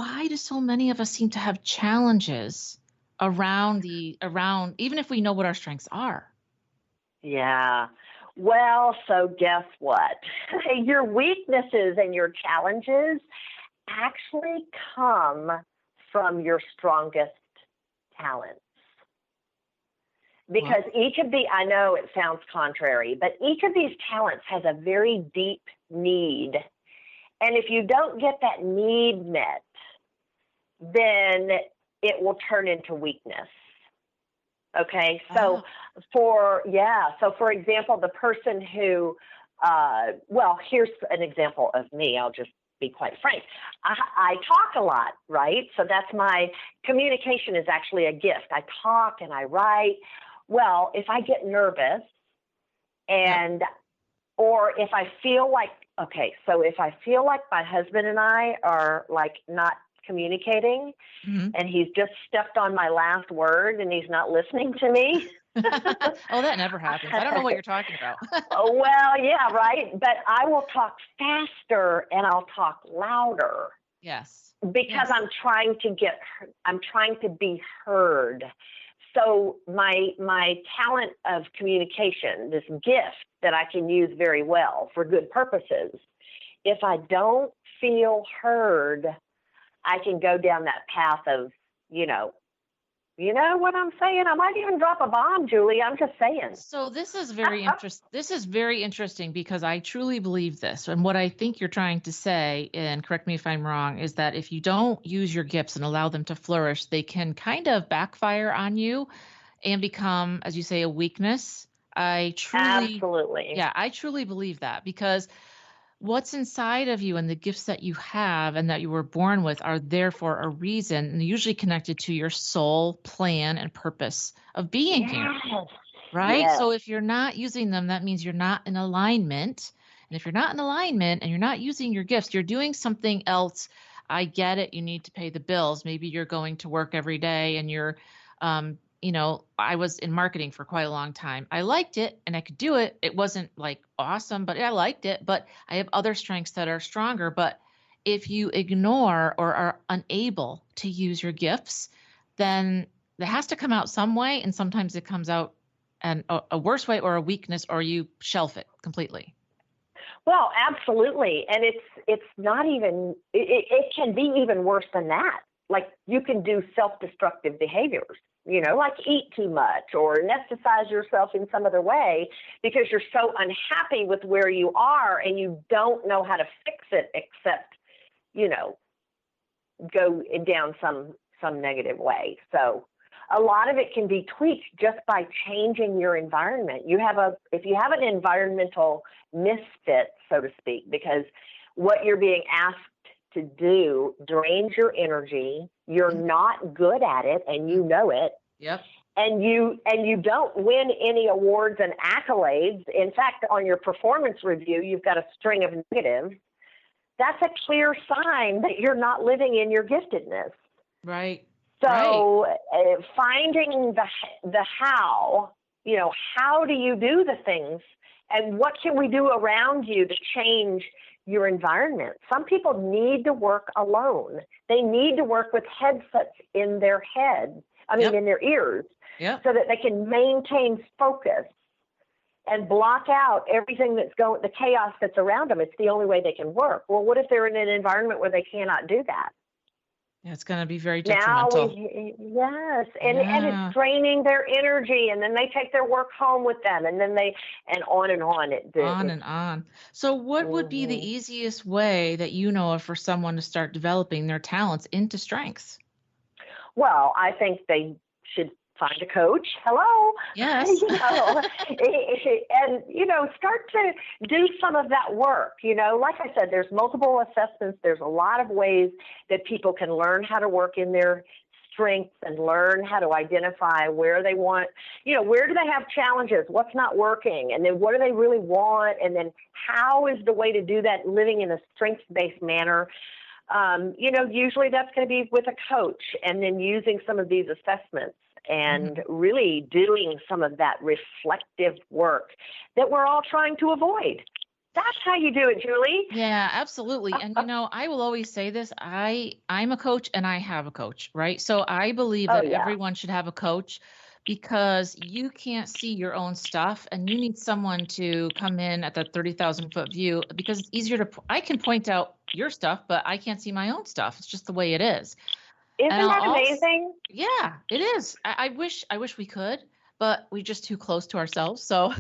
why do so many of us seem to have challenges around, even if we know what our strengths are? Yeah. Well, so guess what? Your weaknesses and your challenges actually come from your strongest talents. What? Because I know it sounds contrary, but each of these talents has a very deep need. And if you don't get that need met, then it will turn into weakness. Okay, Oh, for example, the person who, here's an example of me. I'll just be quite frank. I talk a lot, right? So that's my communication is actually a gift. I talk and I write. Well, if I get nervous yep. or if I feel like, if I feel like my husband and I are like not communicating, Hmm. and he's just stepped on my last word and he's not listening to me. Oh, that never happens. I don't know what you're talking about. Well, yeah, right. But I will talk faster and I'll talk louder Yes. because Yes. I'm trying to be heard. So my talent of communication, this gift that I can use very well for good purposes, if I don't feel heard, I can go down that path of, you know what I'm saying? I might even drop a bomb, Julie. I'm just saying. So this is very interesting. This is very interesting because I truly believe this. And what I think you're trying to say, and correct me if I'm wrong, is that if you don't use your gifts and allow them to flourish, they can kind of backfire on you and become, as you say, a weakness. Absolutely. Yeah, I truly believe that because what's inside of you and the gifts that you have and that you were born with are there for a reason and usually connected to your soul plan and purpose of being here. Yes. Right? Yes. So if you're not using them, that means you're not in alignment. And if you're not in alignment and you're not using your gifts, you're doing something else. I get it. You need to pay the bills. Maybe you're going to work every day and I was in marketing for quite a long time. I liked it and I could do it. It wasn't like awesome, but I liked it. But I have other strengths that are stronger. But if you ignore or are unable to use your gifts, then that has to come out some way. And sometimes it comes out and a worse way or a weakness, or you shelf it completely. Well, absolutely. And it's not even, it can be even worse than that. Like you can do self-destructive behaviors, like eat too much or anesthetize yourself in some other way because you're so unhappy with where you are and you don't know how to fix it except, you know, go down some negative way. So a lot of it can be tweaked just by changing your environment. If you have an environmental misfit, so to speak, because what you're being asked to do drains your energy, you're not good at it, and you know it. Yep. And you don't win any awards and accolades. In fact, on your performance review, you've got a string of negatives. That's a clear sign that you're not living in your giftedness. Right. Right. So finding the how, how do you do the things and what can we do around you to change your environment? Some people need to work alone. They need to work with headsets in their head, in their ears, so that they can maintain focus and block out everything the chaos that's around them. It's the only way they can work. Well, what if they're in an environment where they cannot do that? Yeah, it's going to be very detrimental. Yes, and Yeah. it's draining their energy, and then they take their work home with them, and then and on and on. On and on. So what would be the Mhm. easiest way that you know of for someone to start developing their talents into strengths? Well, I think they should find a coach. Hello, Yes. and start to do some of that work. Like I said, there's multiple assessments. There's a lot of ways that people can learn how to work in their strengths and learn how to identify where they want, where do they have challenges, what's not working, and then what do they really want, and then how is the way to do that living in a strengths-based manner. Usually that's going to be with a coach and then using some of these assessments and really doing some of that reflective work that we're all trying to avoid. That's how you do it, Julie. Yeah, absolutely. And I will always say this, I'm a coach and I have a coach, right? So I believe Oh that yeah. everyone should have a coach because you can't see your own stuff and you need someone to come in at that 30,000-foot view because it's easier I can point out your stuff, but I can't see my own stuff. It's just the way it is. And Isn't I'll that also, amazing? yeah, it is. I wish we could, but we're just too close to ourselves. So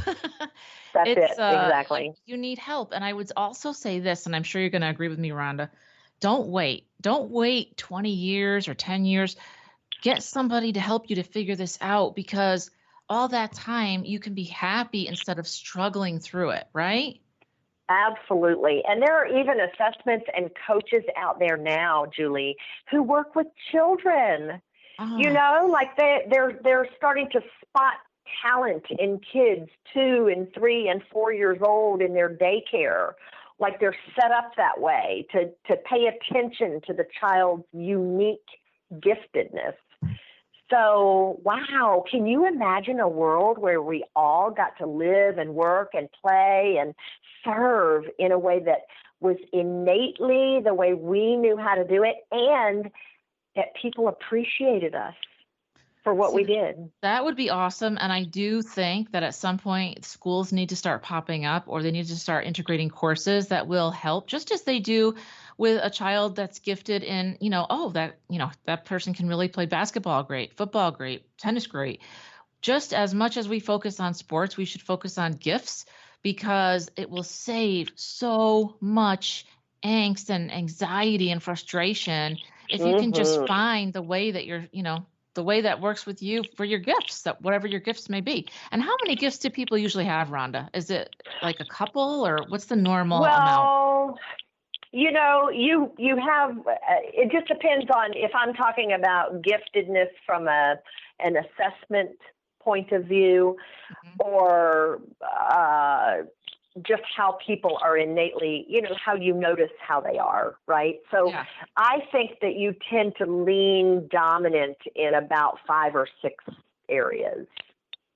That's it's it. Exactly. you need help. And I would also say this, and I'm sure you're going to agree with me, Rhonda. Don't wait. Don't wait 20 years or 10 years. Get somebody to help you to figure this out because all that time you can be happy instead of struggling through it, right? Absolutely. And there are even assessments and coaches out there now, Julie, who work with children. Oh, Like they're starting to spot talent in kids 2 and 3 and 4 years old in their daycare. Like they're set up that way to pay attention to the child's unique giftedness. So, wow, can you imagine a world where we all got to live and work and play and serve in a way that was innately the way we knew how to do it and that people appreciated us for what see, we did? that would be awesome. And I do think that at some point schools need to start popping up or they need to start integrating courses that will help, just as they do with a child that's gifted in, oh, that person can really play basketball great, football great, tennis great. Just as much as we focus on sports, we should focus on gifts because it will save so much angst and anxiety and frustration if you can just Mm-hmm. find the way that the way that works with you for your gifts, that whatever your gifts may be. And how many gifts do people usually have, Rhonda? Is it like a couple or what's the normal amount? Well, you have it just depends on if I'm talking about giftedness from an assessment point of view Mhm. or just how people are innately, how you notice how they are, right? So Yeah. I think that you tend to lean dominant in about 5 or 6 areas,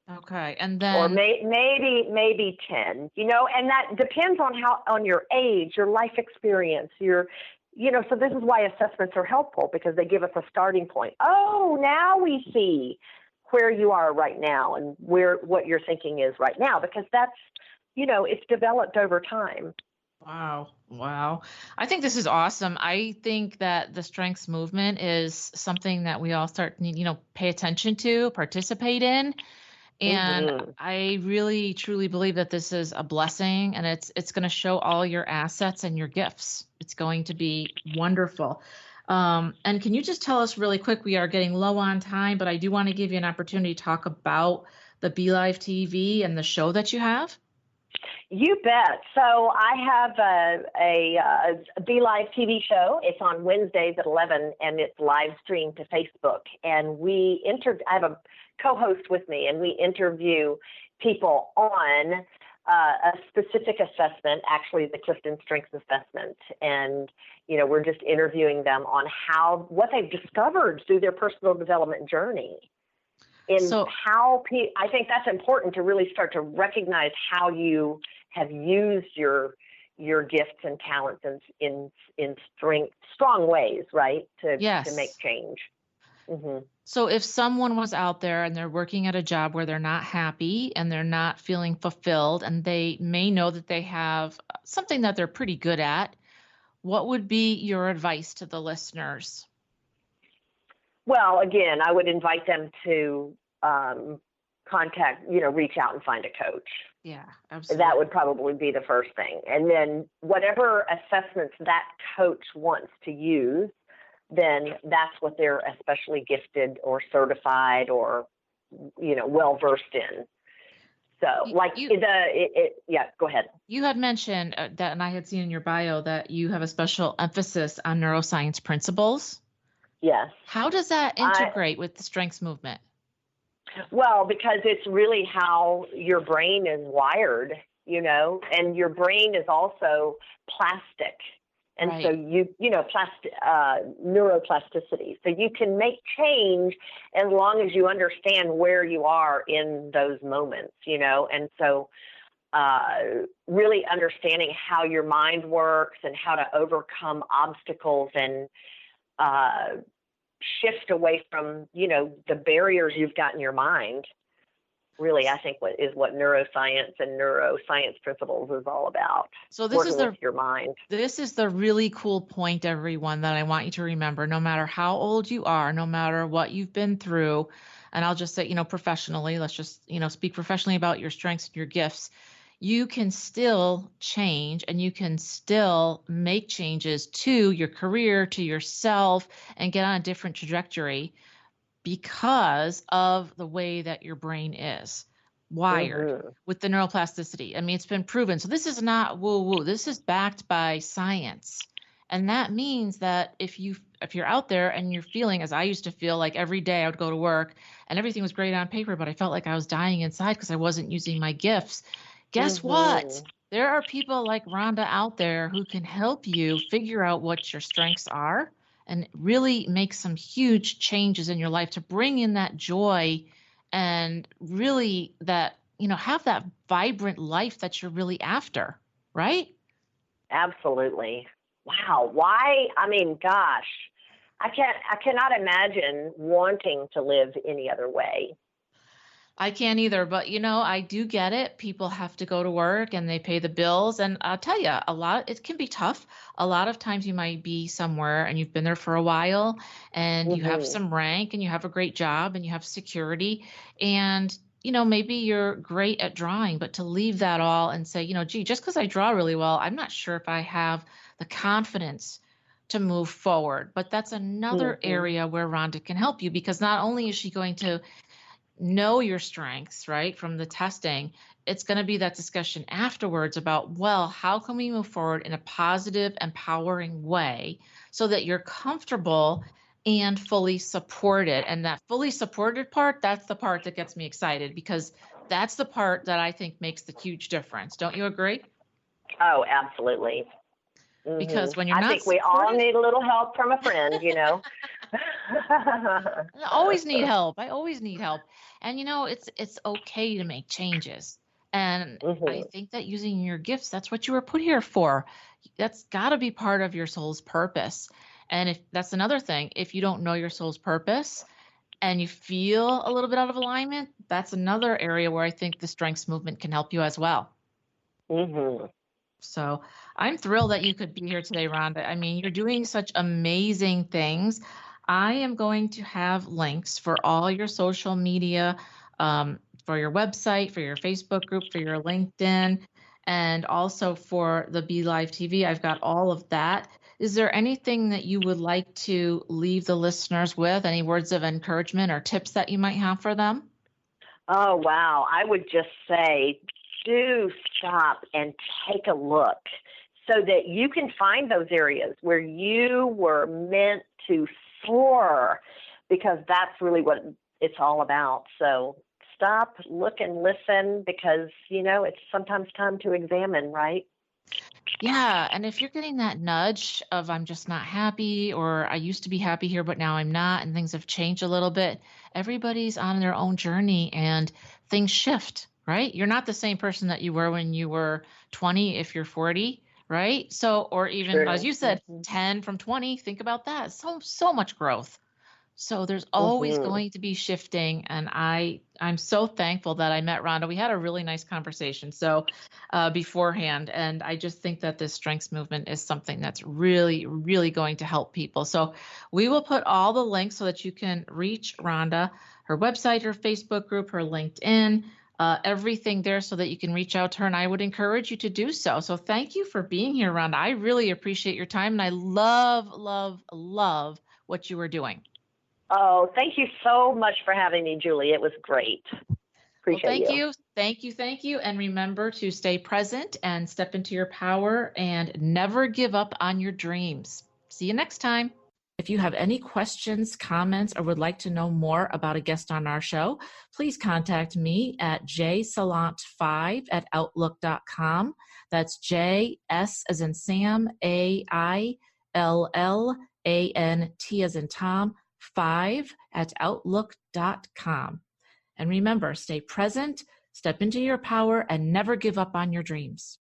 Okay. And or then, maybe 10, and that depends on your age, your life experience, so this is why assessments are helpful because they give us a starting point. Oh, now we see where you are right now and what your thinking is right now, because that's, it's developed over time. wow. Wow. I think this is awesome. I think that the strengths movement is something that we all start need, pay attention to, participate in. And Hmm. I really truly believe that this is a blessing and it's going to show all your assets and your gifts. It's going to be wonderful. And can you just tell us really quick, we are getting low on time, but I do want to give you an opportunity to talk about the Be Live TV and the show that you have. You bet. So I have a Be Live TV show. It's on Wednesdays at 11, and it's live streamed to Facebook. And I have a co-host with me, and we interview people on a specific assessment, actually the Clifton Strengths Assessment. And, we're just interviewing them on what they've discovered through their personal development journey. In So, I think that's important to really start to recognize how you have used your gifts and talents in strong ways, right? To make yes. change. Hmm. So if someone was out there and they're working at a job where they're not happy and they're not feeling fulfilled and they may know that they have something that they're pretty good at, what would be your advice to the listeners? Well, again, I would invite them to reach out and find a coach. Yeah, That absolutely. would probably be the first thing. And then whatever assessments that coach wants to use, then that's what they're especially gifted or certified or, well versed in. So, You, like you yeah, go ahead. you had mentioned that, and I had seen in your bio that you have a special emphasis on neuroscience principles. Yes. How does that I integrate with the strengths movement? Well, because it's really how your brain is wired, and your brain is also plastic. And so Right. neuroplasticity. So you can make change as long as you understand where you are in those moments, and so really understanding how your mind works and how to overcome obstacles and shift away from, the barriers you've got in your mind. Really, I think what neuroscience and neuroscience principles is all about. So working with your mind. This is the really cool point, everyone, that I want you to remember, no matter how old you are, no matter what you've been through. And I'll just say, professionally, let's just, speak professionally about your strengths and your gifts. You can still change and you can still make changes to your career, to yourself, and get on a different trajectory because of the way that your brain is wired with the neuroplasticity. I mean, it's been proven. So this is not woo-woo. This is backed by science. And that means that if you're out there and you're feeling, as I used to feel, like every day I would go to work and everything was great on paper, but I felt like I was dying inside because I wasn't using my gifts. Guess what? There are people like Rhonda out there who can help you figure out what your strengths are and really make some huge changes in your life to bring in that joy and really that, have that vibrant life that you're really after, right? Absolutely. Wow. Why? I mean, gosh, I cannot imagine wanting to live any other way. I can't either, but I do get it. People have to go to work and they pay the bills. And I'll tell you, it can be tough. A lot of times you might be somewhere and you've been there for a while and you have some rank and you have a great job and you have security and, maybe you're great at drawing, but to leave that all and say, gee, just because I draw really well, I'm not sure if I have the confidence to move forward. But that's another area where Rhonda can help you because not only is she going to know your strengths, right, from the testing, it's going to be that discussion afterwards about, well, how can we move forward in a positive, empowering way so that you're comfortable and fully supported. And that fully supported part, that's the part that gets me excited because that's the part that I think makes the huge difference. Don't you agree? Oh, absolutely. Because when you're I not think we all need a little help from a friend, I always need help. I always need help. And it's okay to make changes. And I think that using your gifts, that's what you were put here for. That's got to be part of your soul's purpose. And if that's another thing, if you don't know your soul's purpose and you feel a little bit out of alignment, that's another area where I think the strengths movement can help you as well. So I'm thrilled that you could be here today, Rhonda. I mean, you're doing such amazing things. I am going to have links for all your social media, for your website, for your Facebook group, for your LinkedIn, and also for the Be Live TV. I've got all of that. Is there anything that you would like to leave the listeners with? Any words of encouragement or tips that you might have for them? Oh, wow. I would just say, do stop and take a look so that you can find those areas where you were meant to soar, because that's really what it's all about. So stop, look, and listen, because, it's sometimes time to examine, right? Yeah. And if you're getting that nudge of I'm just not happy, or I used to be happy here, but now I'm not, and things have changed a little bit, everybody's on their own journey and things shift, right? You're not the same person that you were when you were 20, if you're 40, right? So, or even as you said, 10 from 20, think about that. So much growth. So there's always going to be shifting. And I'm so thankful that I met Rhonda. We had a really nice conversation beforehand. And I just think that this strengths movement is something that's really, really going to help people. So we will put all the links so that you can reach Rhonda, her website, her Facebook group, her LinkedIn, everything there so that you can reach out to her. And I would encourage you to do so. So thank you for being here, Rhonda. I really appreciate your time. And I love, love, love what you are doing. Oh, thank you so much for having me, Julie. It was great. Appreciate you. Thank you. And remember to stay present and step into your power and never give up on your dreams. See you next time. If you have any questions, comments, or would like to know more about a guest on our show, please contact me at jsalant5@outlook.com. That's JS as in Sam, AILLANT as in Tom, 5@outlook.com. And remember, stay present, Step into your power and never give up on your dreams.